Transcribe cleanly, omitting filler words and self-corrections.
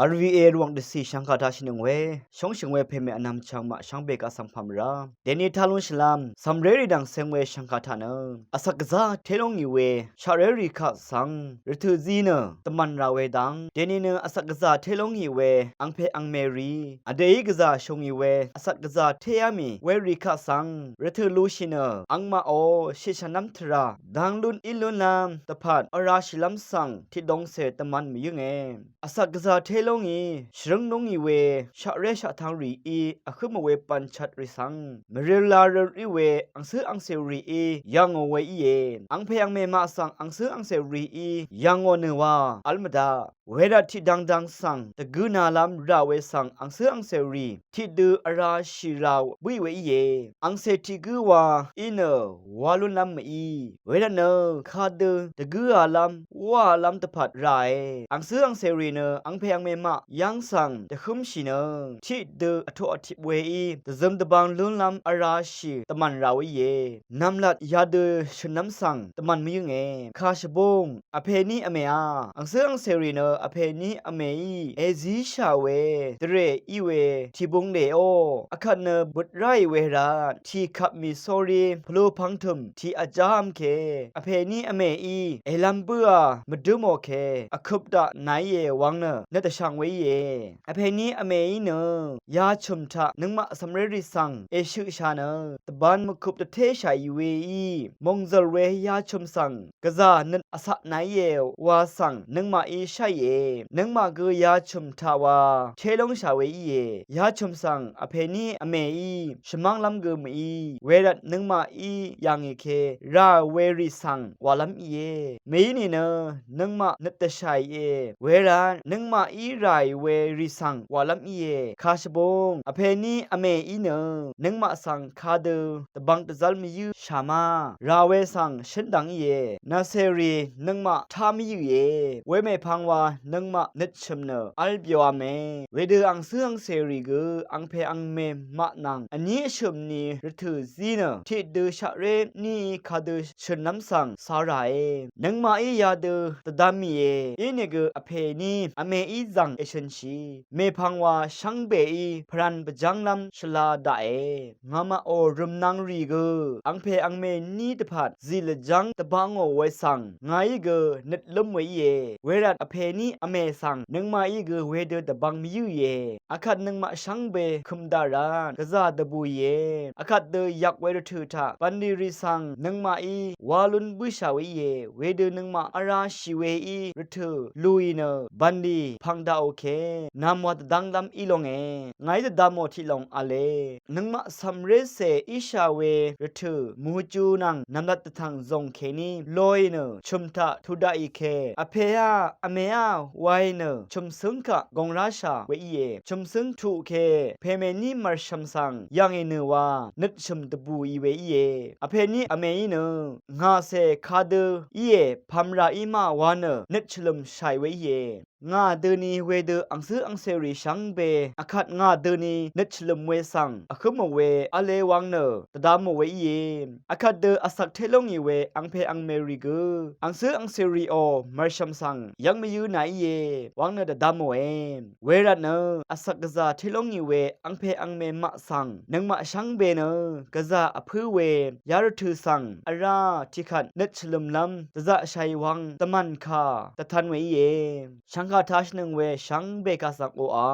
RVA รวงดิสีชังคาทาชินงเวชงชิงเวเพเมอนำชังมาชังเบกาสังพัมราเดนิทาลุนชลามสัมเรริดังเซงเวชังคาทานะอสักซาเทลงอีเวชาเรริคาสังรทุจีเนตมันราเวดังเดนิเนอสักซาเทลงอีเวอังเพอังเมรีอเดยกซาชงอีเวอสักซาเทยามีเวริคาสังรทุลูชินอังมาโอชิชนัมทราดังลุนอิลุนลามตะพัดอราชิลัมสังที่ดงเสตมันมียุงเออสักซาเทลงอีชรงนงอีเวชะเรชะทางรีอีอะคึมเวปันชัดริสังมเรลาเรอีเวอังซืออังเซรีอียังโอเวอีเยอังเพยังเมมาสังอังซืออังเซรีอียังโอเนวาอัลมดาเวดาที่ดังสังตะกูนาลัมราเวสังอังซืออังเซรีที่ดูอาราชิราววิเวอีเยอังเซติกูวาอินเนวาลุนลัมอีเวดาเนคาดูตะกูอาลัมวาลัมตะพัดไรอังซืออังเซรีเนอังเพยังเมมายังสังตะคุมชินที่เดออโทอธิเวอีตะซึมตะบังลุนลัมอาราชิตะมันราวิเยนำลัดยาเดชนัมสังตะมันมียุงเอคาชบงอเพนีอเมอาอังเซอังเซรีเนอเพนีอเมอีเอซิชาเวเดเรอีเวที่บงเดโออคันเนบุตไรเวราที่ขับมีโซรีพลูพังทุมที่อาจามเคอเพนีอเมอีเอลัมเบือมดุโมเคอคุบดะไนเยวังเนนตะช่างเวเยอเพนีอเมอีเนยาชุมทะนึงมาสำเร็จสังเอชุชาเนตบันมคุบตะเทชายเวอีมงซลเวยาชุมสังกะซานึนอสะไนเยวาสังนึงมาอีชัยเยนึงมากือยาชุมทาวาเทลงชาเวอีเยยาชุมสังอเพนีอเมอีชมังลัมกืมอีเวรัตนึงมาอียังอีเคราเวริสังวาลัมอีเยเมยนี่เนนึงมานึตะชัยเยเวรันนึงมาอีไรเวริสังวาลัมอีเยคาชบงอเพนีอเมอีเนนึงมาสังคาเดตบังตะซัลมียูชามาราเวสังชินดังอีเยนาเซรีนึงมาทามียูเยเวเมพังวานึงมานิดชมเนอัลเบียวเมเวเดอังเสืองเซรีกอังเพอังเมมะนังอันนี้ชมนีรทุซีเนที่ดูชะเรนี่คาดูชนน้ำสังสาไรนึงมาอียาดูตะดามีเยอีเนกอเพนีอเมอีจังเอชันชีเมพังวาชังเบอีพรันปจังลำชลาดาเองามาโอรุมนังรีกอังเพอังเมนี่ตะพัดซิลจังตะบังโอไวสังไงกนิดลมไวเยเวรัตอเพนีอเมสังนึงมาอีกเวเดตะบังมีอยู่เยอาคัดนึงมาชังเบคุมดารานกะซาตะบูเยอาคัดเดยักเวรทุทะปันดิริสังนึงมาอีวาลุนบุชาเวเยเวเดนึงมาอาราชิเวอีรทุลุยเนบันดีพังดาโอเคนามวัดดังลำอีลงไงจะดามอที่ลงอาเลนึงมาสัมเรเซอิชาเวรทุมูจูนังนำลัดทังซงเคนีลอยเนชุมทะทุดาอีเคอเพยาอเมยาไวเนชุมซึงกะกงราชาเวเยชุมซึงทุเคเพเมนีมารชัมสังยังเอเนวานึดชุมตบูอีเวเยอเพนีอเมยเนงาเซคาเดอีเยพัมราอีมาวานนึดชลุมชัยเวเยงาเดนีเวเดอังซืออังเซรีชังเบอคัดงาเดนีนึดชลุมเวสังอคุมเวอเลวังเนตดามเวเยอคัดเดอสักเทลงอีเวอังเพอังเมริกอังซืออังเซรีโอมารชัมสังยังไม่ยูไหนเยวังเนตดามเวเวรัตเนอสักกะซาเทลงอีเวอังเพอังเมมะสังนึงมะชังเบเนกะซาอพือเวยารทุสังอาราที่ขัดนึดชลุมลำตะจะชัยวังตะมันคาตะทันเวเยชังคาทัชนึงเวชังเบกาสักโออา